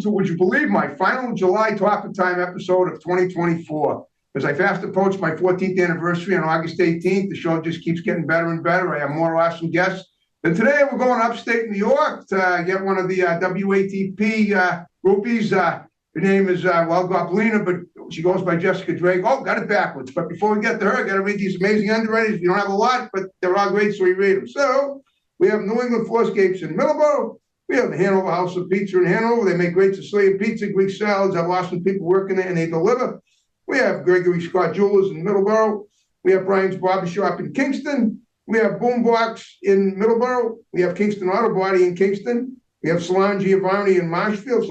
to, would you believe, my final July Talk of Time episode of 2024. As I fast approach my 14th anniversary on August 18th, the show just keeps getting better and better. I have more awesome guests. And today we're going upstate New York to get one of the WATP groupies. Her name is, Goblina, but she goes by Jessica Drake. Oh, got it backwards. But before we get to her, I got to read these amazing underwriters. We don't have a lot, but they're all great, so we read them. So we have New England Floorscapes in Middleborough. We have the Hanover House of Pizza in Hanover. They make great Sicilian pizza, Greek salads. I've lost some people working there, and they deliver. We have Gregory Scott Jewelers in Middleborough. We have Brian's Barbershop in Kingston. We have Boombox in Middleborough. We have Kingston Auto Body in Kingston. We have Salon Giovanni in Marshfield.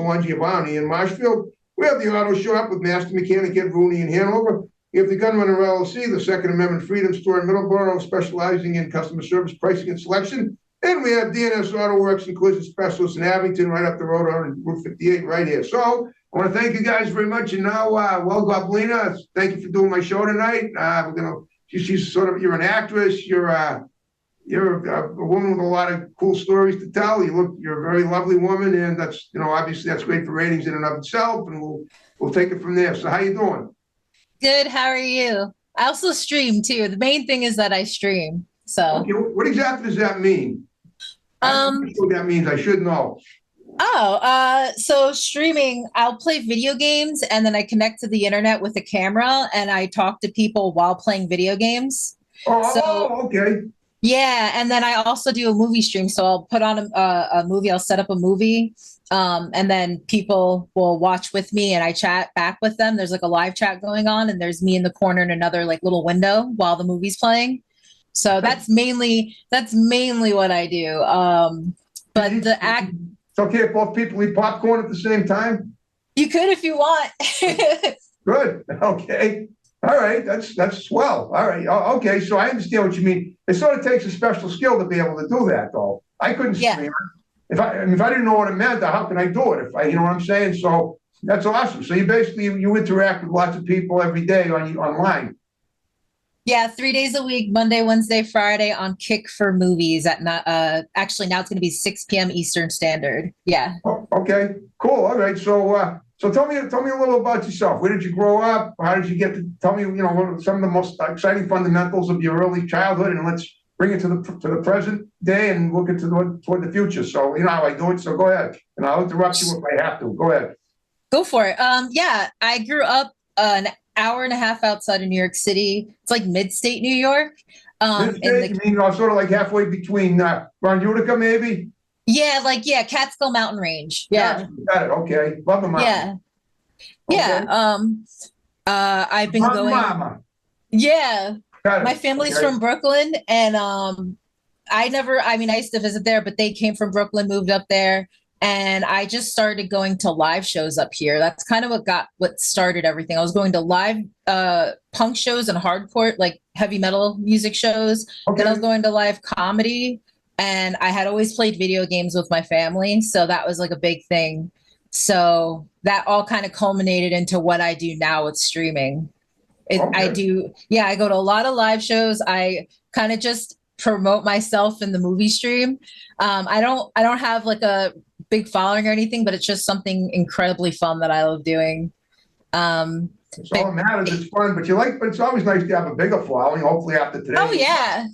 We have the Auto Shop with Master Mechanic Ed Rooney in Hanover. We have the Gunrunner LLC, the Second Amendment Freedom Store in Middleborough, specializing in customer service, pricing, and selection. And we have DNS Auto Works and Collision Specialists in Abington, right up the road on Route 58 right here. So I want to thank you guys very much. And now, Goblina, thank you for doing my show tonight. She's sort of, you're an actress. You're a woman with a lot of cool stories to tell. You're a very lovely woman, and that's, obviously that's great for ratings in and of itself. And we'll take it from there. So how you doing? Good. How are you? I also stream too. The main thing is that I stream. So okay, what exactly does that mean? I don't know what that means. I should know. So streaming, I'll play video games and then I connect to the internet with a camera and I talk to people while playing video games. Okay. Yeah, and then I also do a movie stream. So I'll put on a movie, I'll set up a movie, and then people will watch with me and I chat back with them. There's like a live chat going on and there's me in the corner in another like little window while the movie's playing. So that's mainly what I do. But the act. It's okay if both people eat popcorn at the same time? You could if you want. Good. Okay. All right. That's swell. All right. Okay. So I understand what you mean. It sort of takes a special skill to be able to do that, though. I couldn't stream it. If I didn't know what it meant, how can I do it? You know what I'm saying? So that's awesome. So you basically, you interact with lots of people every day online. Yeah, 3 days a week, Monday, Wednesday, Friday on Kick for Movies at actually now it's going to be 6 p.m. Eastern Standard. Yeah. Oh, okay, cool. All right. So tell me a little about yourself. Where did you grow up? How did you get to tell me, some of the most exciting fundamentals of your early childhood, and let's bring it to the present day and look into toward the future. So you know how I do it. So go ahead, and I'll interrupt you if I have to. Go ahead. Go for it. Yeah, I grew up an hour and a half outside of New York City. It's like mid-state New York. You mean sort of like halfway between Ron Utica, maybe? Yeah, Catskill Mountain Range. Yeah. Got it. Okay. Love the mountain. Yeah. Okay. Yeah. I've been going. Mama. Yeah. My family's okay. from Brooklyn, and I used to visit there, but they came from Brooklyn, moved up there. And I just started going to live shows up here. That's kind of what started everything. I was going to live punk shows and hardcore, like heavy metal music shows. Okay. Then I was going to live comedy. And I had always played video games with my family. So that was like a big thing. So that all kind of culminated into what I do now with streaming. I go to a lot of live shows. I kind of just promote myself in the movie stream. I don't have like a big following or anything, but it's just something incredibly fun that I love doing. It's all that matters. It's fun, but it's always nice to have a bigger following. Hopefully after today. Oh yeah,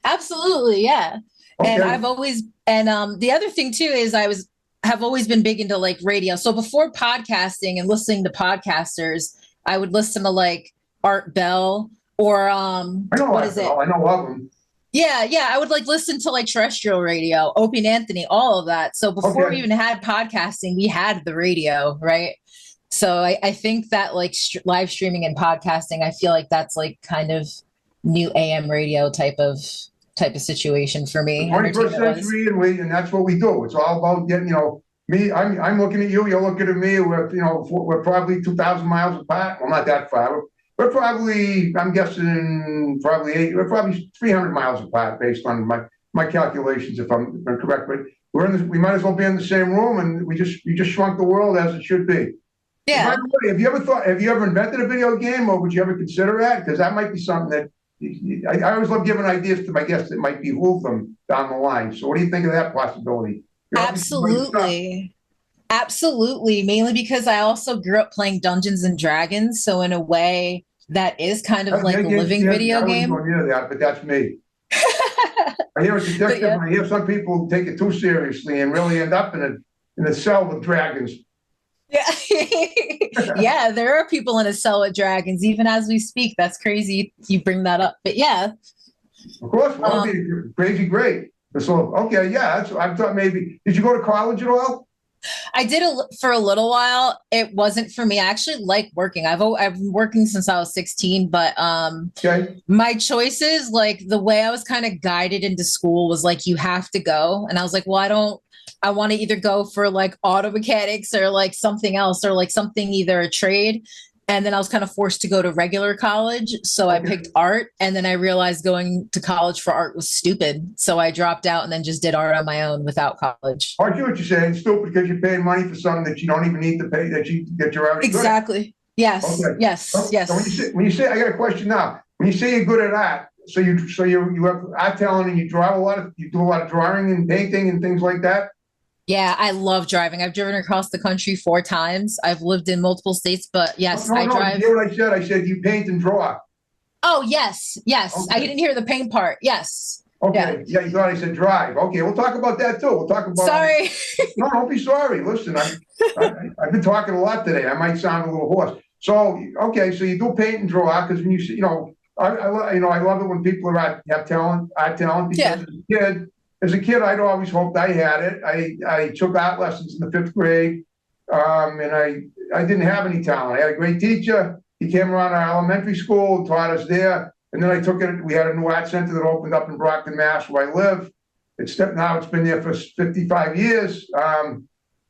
absolutely, yeah. Okay. And I've always the other thing too is have always been big into like radio. So before podcasting and listening to podcasters, I would listen to like Art Bell or I know of them. Yeah. I would like listen to like terrestrial radio, Opie and Anthony, all of that. So before we even had podcasting, we had the radio, right? So I think that like live streaming and podcasting, I feel like that's like kind of new AM radio type of situation for me. 21st century, and that's what we do. It's all about getting, me. I'm looking at you. You're looking at me. We're probably 2,000 miles apart. Well, not that far. We're probably, I'm guessing, we're probably 300 miles apart based on my calculations, if I'm correct. But we might as well be in the same room, and we just shrunk the world as it should be. Yeah. By the way, have you ever invented a video game, or would you ever consider that? Because that might be something that I always love giving ideas to my guests that might behoove them down the line. So what do you think of that possibility? Absolutely. Absolutely, mainly because I also grew up playing Dungeons and Dragons, so in a way that is kind of like That a game living scares me. I video wouldn't go game. near that, but that's me. I hear it's But addictive, yeah. and I hear some people take it too seriously and really end up in a cell with dragons. Yeah. Yeah, there are people in a cell with dragons, even as we speak. That's crazy you bring that up. But yeah. Of course, well, it'd Um, be crazy great. So, okay, yeah, I thought maybe, did you go to college at all? I did for a little while. It wasn't for me. I actually like working. I've been working since I was 16, but Okay, my choices, like the way I was kind of guided into school was like you have to go. And I was like, well, I want to either go for like auto mechanics or like something else or like something either a trade. And then I was kind of forced to go to regular college. So I okay. picked art. And then I realized going to college for art was stupid. So I dropped out and then just did art on my own without college. I get what you're saying. It's stupid because you're paying money for something that you don't even need to pay, that you're already good at. Exactly. Yes. Okay. Yes. So Yes. when you say, I got a question now. When you say you're good at art, you have art talent and you do a lot of drawing and painting and things like that. Yeah, I love driving. I've driven across the country 4 times. I've lived in multiple states, but yes, No, I no. Did you drive. hear what I said? I said you paint and draw. Oh, yes. Yes. I Okay. didn't hear the paint part. Yes. Yeah. Okay. Yeah, you thought I said drive. Okay, we'll talk about that too. We'll talk about. Sorry. No, don't be sorry. Listen, I've been talking a lot today. I might sound a little hoarse. So, okay, so you do paint and draw because when I love it when people have talent, art talent, because Yeah. as a kid, I'd always hoped I had it. I took art lessons in the fifth grade, and I didn't have any talent. I had a great teacher. He came around our elementary school and taught us there. And then I took it. We had a new art center that opened up in Brockton, Mass, where I live. Now it's been there for 55 years,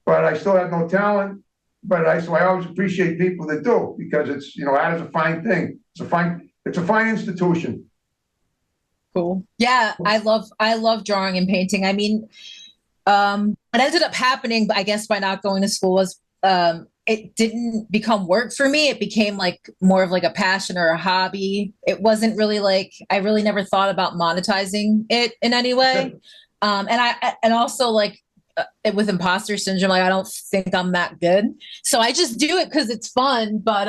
but I still had no talent. So I always appreciate people that do because art is a fine thing. It's a fine institution. Cool. Yeah, I love drawing and painting. I mean, what ended up happening, I guess, by not going to school was it didn't become work for me. It became like more of like a passion or a hobby. It wasn't really like I really never thought about monetizing it in any way. And also like with imposter syndrome, like I don't think I'm that good, so I just do it because it's fun. But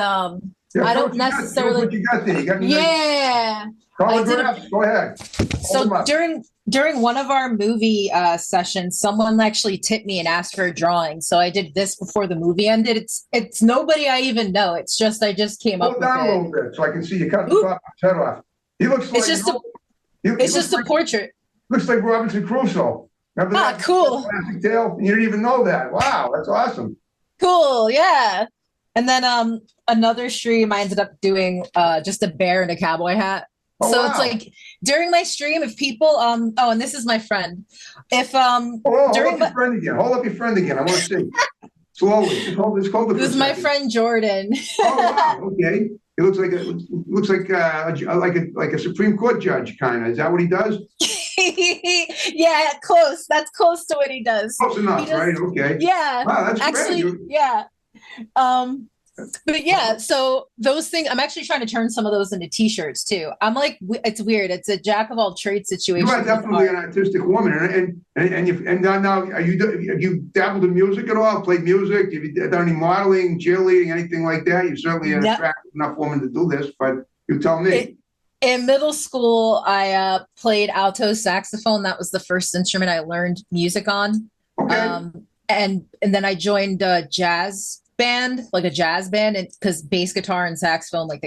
Yeah, I show don't what you got. Show us necessarily. what you got there. You got any nice Yeah, I did a autographs? Go ahead. Hold them so up. during one of our movie sessions, someone actually tipped me and asked for a drawing. So I did this before the movie ended. It's nobody I even know. It's just I just came Pull up it with down a it. little bit so I can see you cut the Oop, top of his head off. He looks it's like just a he it's looks just a like portrait. Robinson Crusoe. Remember Ah, that cool, classic tale? You didn't even know that. Wow, that's awesome. cool, yeah. And then another stream I ended up doing just a bear in a cowboy hat. Oh So it's wow. like during my stream, if people oh, and this is my friend. If Hold during up your my friend again. Hold up your friend again. I want to see. Slowly. Just hold it for this a is my second. friend Jordan. Oh wow. Okay. It looks like like a Supreme Court judge kind of. Is that what he does? Yeah, close. That's close to what he does. Close He enough, does, right? Okay. yeah. Wow, that's great. Actually, yeah. Um, but yeah, so those things, I'm actually trying to turn some of those into t-shirts too. I'm like, it's weird. It's a jack of all trades You are situation with definitely an art. artistic woman, and now have you dabbled in music at all? Played music? Have you done any modeling, cheerleading, anything like that? You're certainly an Yep. attractive enough woman to do this, but you tell It, me. in middle school, I played alto saxophone. That was the first instrument I learned music on. Okay, And then I joined a jazz band, like a jazz band, and because bass guitar and saxophone, like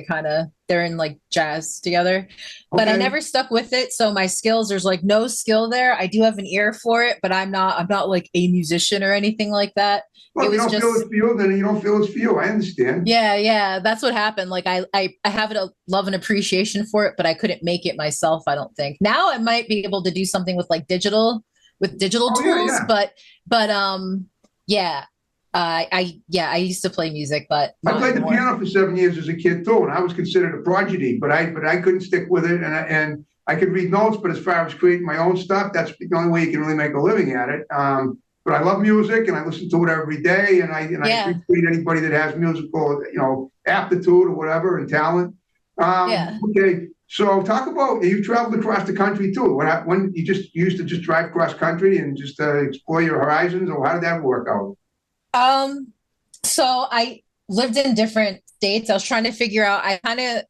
they're in like jazz together. But I okay. never stuck with it. So my skills, there's like no skill there. I do have an ear for it, but I'm not like a musician or anything like that. Well, It if you was don't feel just it's for you, then you don't feel it's for you. I understand. yeah, yeah. That's what happened. Like I have a love and appreciation for it, but I couldn't make it myself, I don't think. Now I might be able to do something with digital Oh yeah, tools, yeah. but yeah. I used to play music, but I not played the anymore. piano for 7 years as a kid too, and I was considered a prodigy. But I couldn't stick with it, and I could read notes. But as far as creating my own stuff, that's the only way you can really make a living at it. But I love music, and I listen to it every day, and I Yeah, appreciate anybody that has musical, aptitude or whatever and talent. yeah. Okay, so talk about you traveled across the country too. When you used to just drive cross country and just explore your horizons, or how did that work out? So I lived in different states. I was trying to figure out, I kind of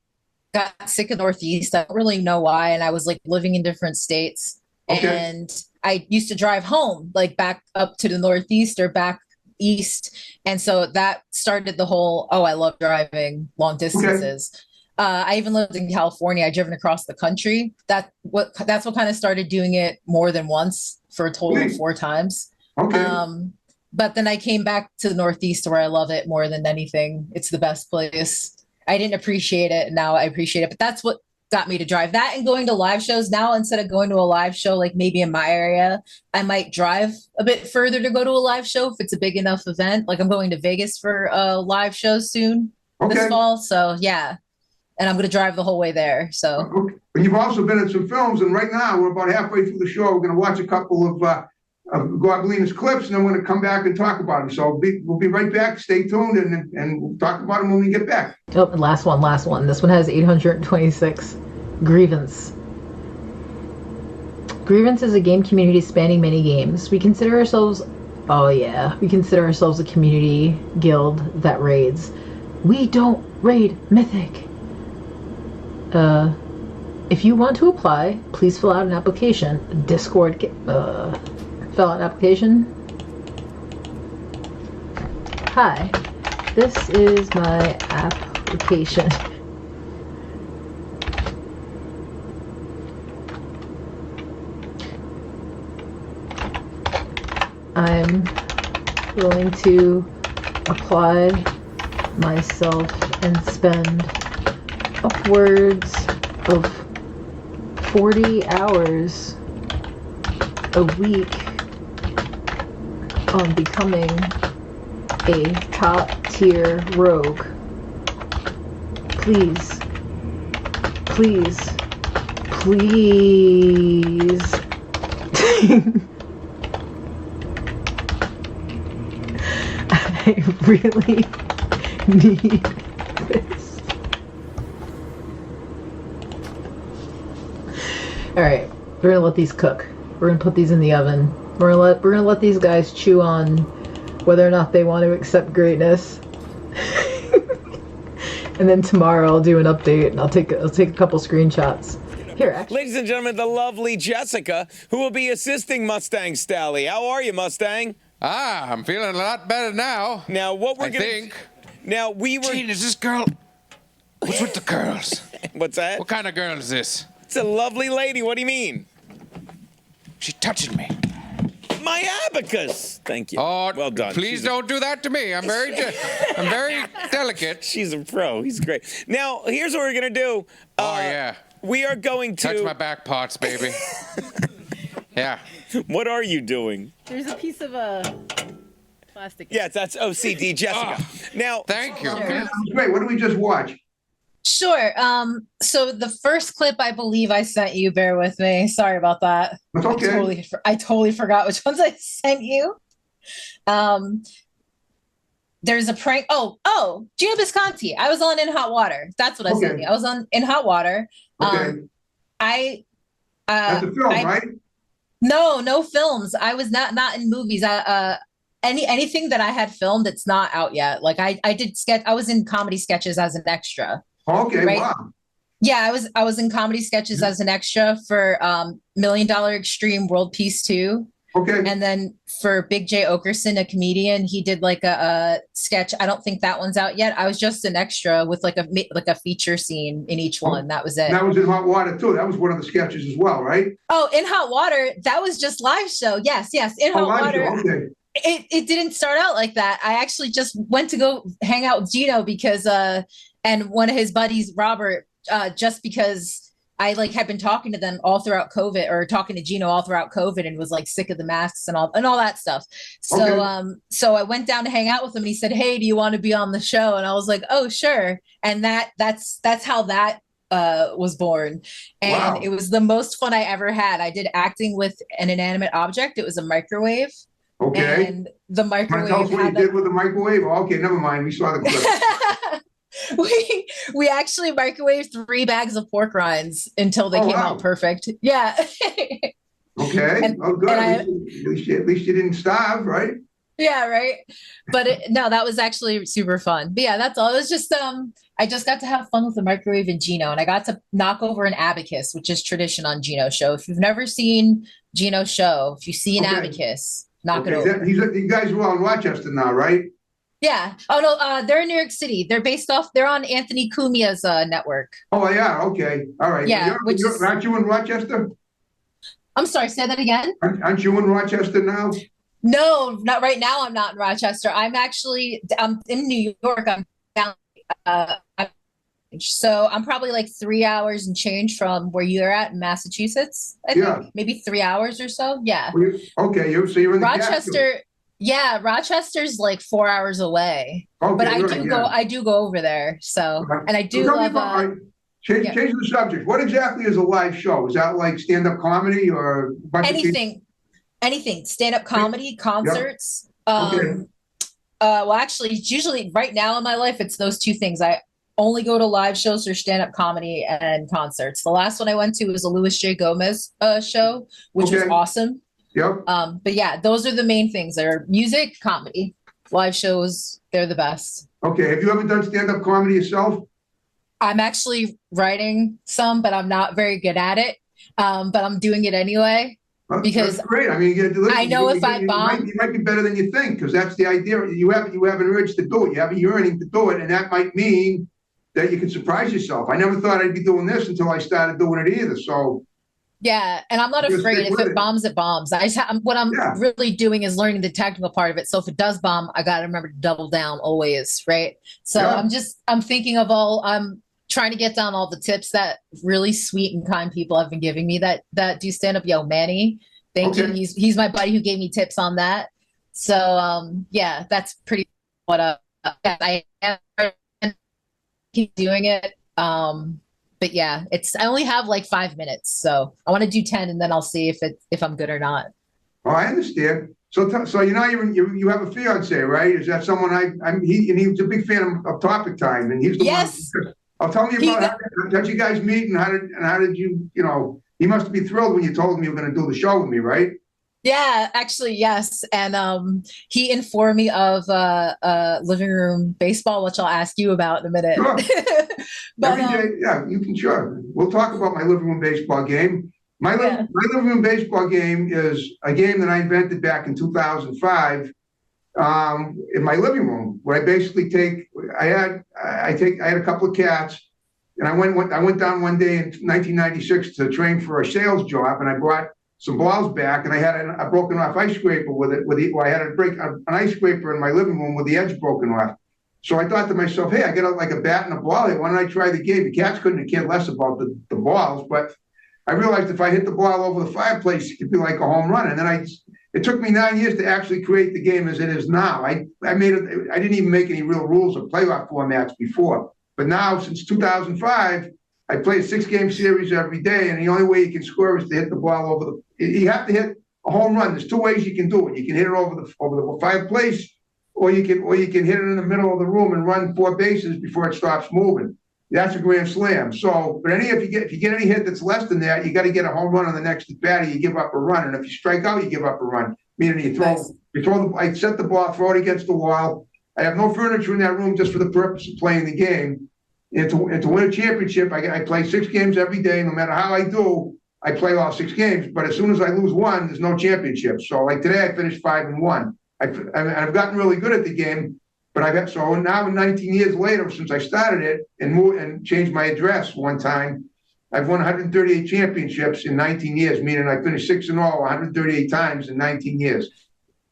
got sick of Northeast. I don't really know why. And I was like living in different states. Okay, And I used to drive home, like back up to the Northeast or back east. And so that started the whole, oh, I love driving long okay, distances. I even lived in California. I driven across the country. That's what kind of started doing it more than once for a total of sweet, 4 times. okay. Um, but then I came back to the Northeast where I love it more than anything. It's the best place. I didn't appreciate it. And now I appreciate it. But that's what got me to drive that and going to live shows. Now, instead of going to a live show, like maybe in my area, I might drive a bit further to go to a live show if it's a big enough event. Like I'm going to Vegas for a live show soon this Okay. fall. So yeah. And I'm going to drive the whole way there. So Okay. But you've also been in some films, and right now we're about halfway through the show. We're going to watch a couple of Gobelina's clips, and then we're going to come back and talk about them. So we'll be right back. Stay tuned, and we'll talk about them when we get back. Oh, last one. This one has 826. Grievance. Grievance is a game community spanning many games. We consider ourselves a community guild that raids. We don't raid Mythic. If you want to apply, please fill out an application. Discord, fill out an application. Hi, this is my application. I'm willing to apply myself and spend upwards of 40 hours a week on becoming a top tier rogue. Please, please, please. I really need this. All right, we're gonna let these cook. We're gonna put these in the oven. We're gonna let these guys chew on whether or not they want to accept greatness. And then tomorrow I'll do an update and I'll take a couple screenshots. Here, actually. Ladies and gentlemen, the lovely Jessica, who will be assisting Mustang Stally. How are you, Mustang? I'm feeling a lot better now. Now, what we're I gonna think. Now we were. Gene, is this girl? What's with the girls? What's that? What kind of girl is this? It's a lovely lady. What do you mean? She's touching me. My abacus. Thank you. Oh, well done. Please don't do that to me. I'm very delicate. She's a pro. He's great. Now, here's what we're gonna do. Oh yeah. We are going to Touch my back parts, baby. Yeah. What are you doing? There's a piece of plastic. Yes, that's OCD, Jessica. Now, Thank you. Okay, that was great. What did we just watch? sure. So the first clip I believe I sent you, bear with me. Sorry about that. It's okay. I totally forgot which ones I sent you. There's a prank. Gino Bisconti. I was on In Hot Water. That's what I sent you. I was on In Hot Water. Okay. I That's a film, right? No films. I was not in movies. Anything that I had filmed, it's not out yet. Like I did sketch. I was in comedy sketches as an extra. Okay, right? wow. Yeah, I was in comedy sketches as an extra for $1 Million Extreme World Peace 2. Okay. And then for Big J Okerson, a comedian, he did like a sketch. I don't think that one's out yet. I was just an extra with like a feature scene in each one. That was it. That was In Hot Water too. That was one of the sketches as well, right? Oh, In Hot Water, that was just live show. Yes. In Hot Water. Okay. It didn't start out like that. I actually just went to go hang out with Gino because and one of his buddies, Robert, just because I like had been talking to them all throughout COVID, or talking to Gino all throughout COVID, and was like sick of the masks and all that stuff. So Okay. so I went down to hang out with him, and he said, "Hey, do you want to be on the show?" And I was like, "Oh, sure." And that's how that was born. And Wow. it was the most fun I ever had. I did acting with an inanimate object. It was a microwave. Okay. And the Want to microwave tell us what you had did with the microwave? Oh, okay, never mind. We saw the clip. we actually microwaved 3 bags of pork rinds until they came wow. out perfect. Yeah. Okay. And- Oh, good. and At least you didn't starve, right? Yeah, right. But no, that was actually super fun. But yeah, that's all. It was just I just got to have fun with the microwave and Gino, and I got to knock over an abacus, which is tradition on Gino Show. If you've never seen Gino Show, if you see an Okay. abacus, knock it Okay, over. you guys are all in Rochester now, right? Yeah. Oh no, they're in New York City. They're based off. They're on Anthony Cumia's network. Oh, yeah, okay, all right. Yeah, which is. Aren't you in Rochester? I'm sorry. Say that again. Aren't you in Rochester now? No, not right now. I'm not in Rochester. I'm in New York. I'm down. Uh, so I'm probably like 3 hours and change from where you're at in Massachusetts. I think Yeah. maybe 3 hours or so. Yeah. Okay, so you're in the Catskills. Rochester. Yeah, Rochester's like 4 hours away. Okay, But I right, do yeah. go. I do go over there. So, Okay. and I do So tell me love. about, all right, change yeah. the subject. What exactly is a live show? Is that like stand-up comedy or a bunch of people? Anything, stand-up comedy, concerts. Okay. Well, actually, it's usually right now in my life, it's those two things. I only go to live shows or stand-up comedy and concerts. The last one I went to was a Louis J. Gomez show, which was Okay. awesome. Yep. But yeah, those are the main things. They're music, comedy, live shows. They're the best. Okay. Have you ever done stand-up comedy yourself? I'm actually writing some, but I'm not very good at it. But I'm doing it anyway. Because that's great. I mean, listen, I know if I bomb, you might be better than you think, because that's the idea. You have an urge to do it. You have a yearning to do it, and that might mean that you can surprise yourself. I never thought I'd be doing this until I started doing it either. So yeah, and I'm not just afraid. stick If with it bombs, it bombs. What I'm Yeah. really doing is learning the technical part of it. So if it does bomb, I got to remember to double down always, right? So Yeah. I'm thinking of I'm trying to get down all the tips that really sweet and kind people have been giving me that do stand up. Yo, Manny, thank you. Okay. He's my buddy who gave me tips on that. So yeah, that's pretty what I am. Keep doing it. But yeah, I only have like 5 minutes, so I want to do 10, and then I'll see if I'm good or not. Oh, I understand. So you have a fiance, right? Is that someone he was a big fan of Topic Time, and he's the Yes. one. I'll tell me about how did you guys meet, and how did you he must be thrilled when you told him you were going to do the show with me, right? Yeah, actually, yes. And he informed me of living room baseball, which I'll ask you about in a minute. Sure. But Every day, yeah, you can, sure. We'll talk about my living room baseball game. My living room baseball game is a game that I invented back in 2005 in my living room, where I basically I had a couple of cats, and I went down one day in 1996 to train for a sales job, and I brought some balls back, and I had a broken off ice scraper with it. I had an ice scraper in my living room with the edge broken off. So I thought to myself, hey, I got like a bat and a ball. Why don't I try the game? The cats couldn't have cared less about the balls, but I realized if I hit the ball over the fireplace, it could be like a home run. And then it took me 9 years to actually create the game as it is now. I didn't even make any real rules or playoff formats before. But now, since 2005, I play a 6-game series every day, and the only way you can score is to hit the ball over you have to hit a home run. There's 2 ways you can do it. You can hit it over the fireplace, or you can hit it in the middle of the room and run 4 bases before it stops moving. That's a grand slam. So, but if you get any hit that's less than that, you got to get a home run on the next at bat, or you give up a run. And if you strike out, you give up a run. Meaning I set the ball, throw it against the wall. I have no furniture in that room just for the purpose of playing the game. And to win a championship, I play 6 games every day. No matter how I do, I play all 6 games. But as soon as I lose one, there's no championship. So like today, I finished 5-1. I've gotten really good at the game. But so now 19 years later, since I started it and changed my address one time, I've won 138 championships in 19 years, meaning I finished 6-0 138 times in 19 years.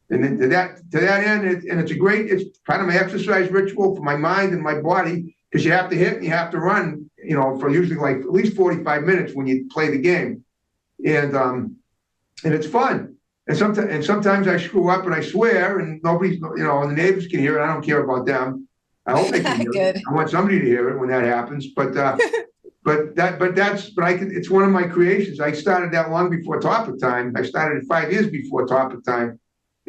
And to that end, it's kind of my exercise ritual for my mind and my body, because you have to hit and you have to run, for usually like at least 45 minutes when you play the game. And it's fun. And sometimes I screw up and I swear, and nobody's, and the neighbors can hear it. I don't care about them. I hope they can hear it. I want somebody to hear it when that happens. But it's one of my creations. I started that long before Topic Time. I started it 5 years before Topic Time.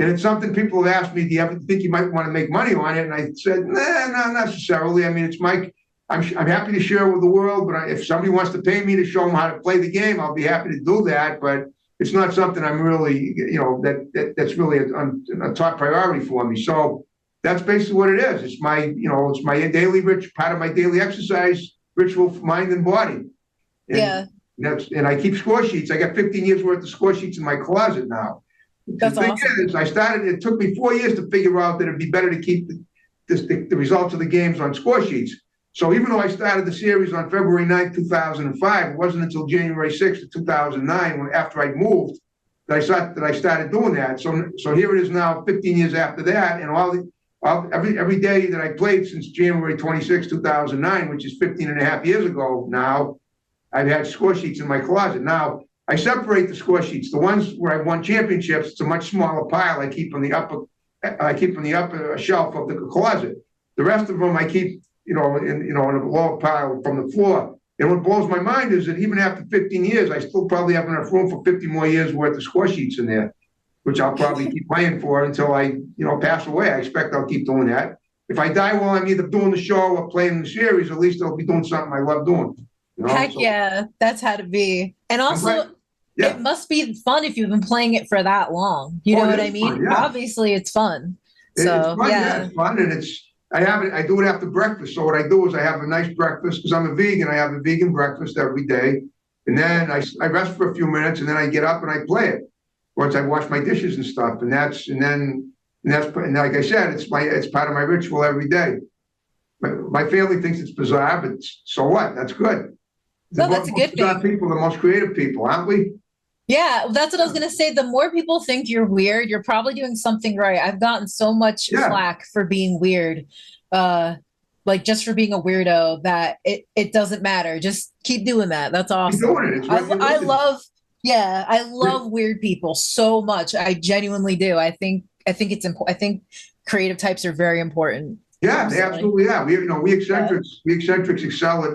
And it's something people have asked me, do you ever think you might want to make money on it? And I said, nah, not necessarily. I mean, I'm happy to share it with the world, but if somebody wants to pay me to show them how to play the game, I'll be happy to do that. But it's not something I'm really, that's really a top priority for me. So that's basically what it is. It's my, it's my daily part of my daily exercise ritual for mind and body. And and I keep score sheets. I got 15 years worth of score sheets in my closet now. That's the thing awesome. is, it took me 4 years to figure out that it'd be better to keep the results of the games on score sheets. So even though I started the series on February 9th, 2005, it wasn't until January 6th of 2009, after I moved, that I started doing that. So here it is now, 15 years after that, and every day that I played since January 26th, 2009, which is 15 and a half years ago now, I've had score sheets in my closet. Now, I separate the score sheets. The ones where I won championships, it's a much smaller pile I keep on the upper shelf of the closet. The rest of them I keep, in a lower pile from the floor. And what blows my mind is that even after 15 years, I still probably have enough room for 50 more years worth of score sheets in there, which I'll probably keep playing for until I, pass away. I expect I'll keep doing that. If I die while I'm either doing the show or playing the series, at least I'll be doing something I love doing. Heck yeah, that's how to be. And also, it must be fun if you've been playing it for that long. You know what I mean? Fun, yeah. Obviously, it's fun. It's fun, it's fun, and I do it after breakfast. So what I do is I have a nice breakfast because I'm a vegan. I have a vegan breakfast every day, and then I rest for a few minutes, and then I get up and I play it. Once I wash my dishes and stuff, and like I said, it's part of my ritual every day. My family thinks it's bizarre, but so what? That's good. No, that's a good thing. People, the most creative people, aren't we? Yeah, that's what I was going to say. The more people think you're weird, you're probably doing something right. I've gotten so much flack for being weird, like just for being a weirdo, that it doesn't matter. Just keep doing that. That's awesome. Keep doing it. I love weird people so much. I genuinely do. I think it's important. I think creative types are very important. Yeah, they absolutely are. We eccentrics excel at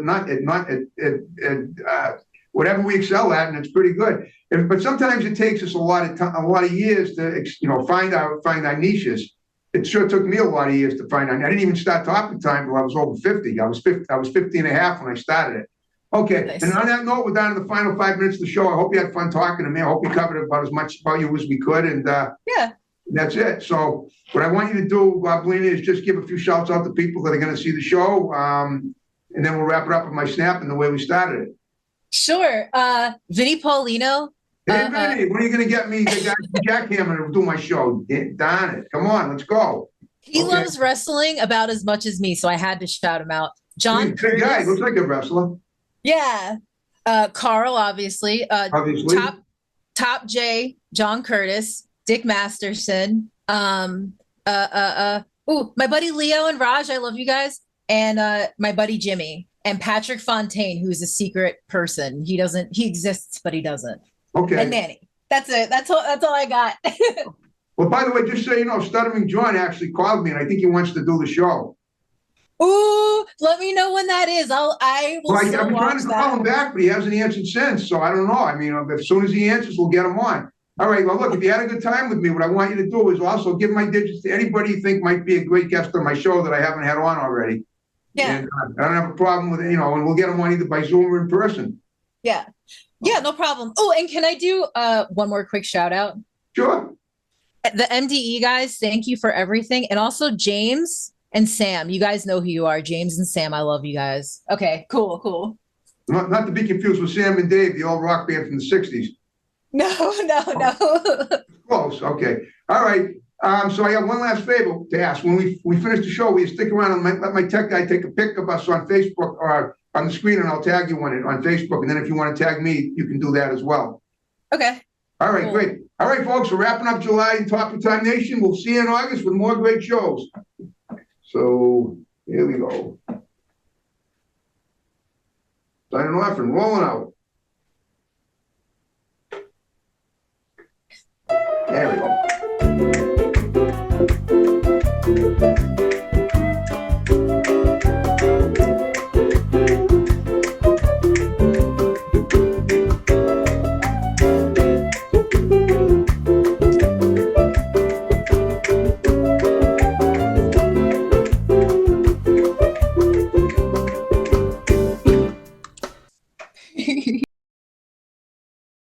whatever we excel at, and it's pretty good. But sometimes it takes us a lot of years to find our niches. It sure took me a lot of years to find out. I didn't even start talking time until I was over 50. I was 50 and a half when I started it. Okay, nice. And on that note, we're down to the final 5 minutes of the show. I hope you had fun talking to me. I hope we covered about as much about you as we could, and that's it. So what I want you to do, Belina, is just give a few shouts out to people that are going to see the show, and then we'll wrap it up with my snap and the way we started it. Sure. Vinny Paulino. Hey, Vinny, when are you going to get me the guy from Jackhammer to do my show? Darn it. Come on, let's go. He loves wrestling about as much as me, so I had to shout him out. John Curtis. Big guy. Looks like a wrestler. Yeah. Carl, obviously. Top J, John Curtis. Dick Masterson, my buddy Leo and Raj, I love you guys, and my buddy Jimmy, and Patrick Fontaine, who's a secret person. He exists, but he doesn't. Okay. And Manny. That's it. That's all I got. Well, by the way, just so you know, Stuttering John actually called me, and I think he wants to do the show. Ooh, let me know when that is. I will. I've been trying to call him back, but he hasn't answered since. So I don't know. I mean, as soon as he answers, we'll get him on. All right, well, look, if you had a good time with me, what I want you to do is also give my digits to anybody you think might be a great guest on my show that I haven't had on already. Yeah. And I don't have a problem with and we'll get them on either by Zoom or in person. Yeah. Yeah, no problem. Oh, and can I do one more quick shout out? Sure. The MDE guys, thank you for everything. And also James and Sam. You guys know who you are. James and Sam, I love you guys. Okay, cool. Not to be confused with Sam and Dave, the old rock band from the 60s. No. Close. Okay. All right. So I got one last favor to ask. When we finish the show, will you stick around and let my tech guy take a pic of us on Facebook or on the screen, and I'll tag you on Facebook. And then if you want to tag me, you can do that as well. Okay. All right, great. All right, folks, we're wrapping up July in Top of Time Nation. We'll see you in August with more great shows. So here we go. Signing off and rolling out.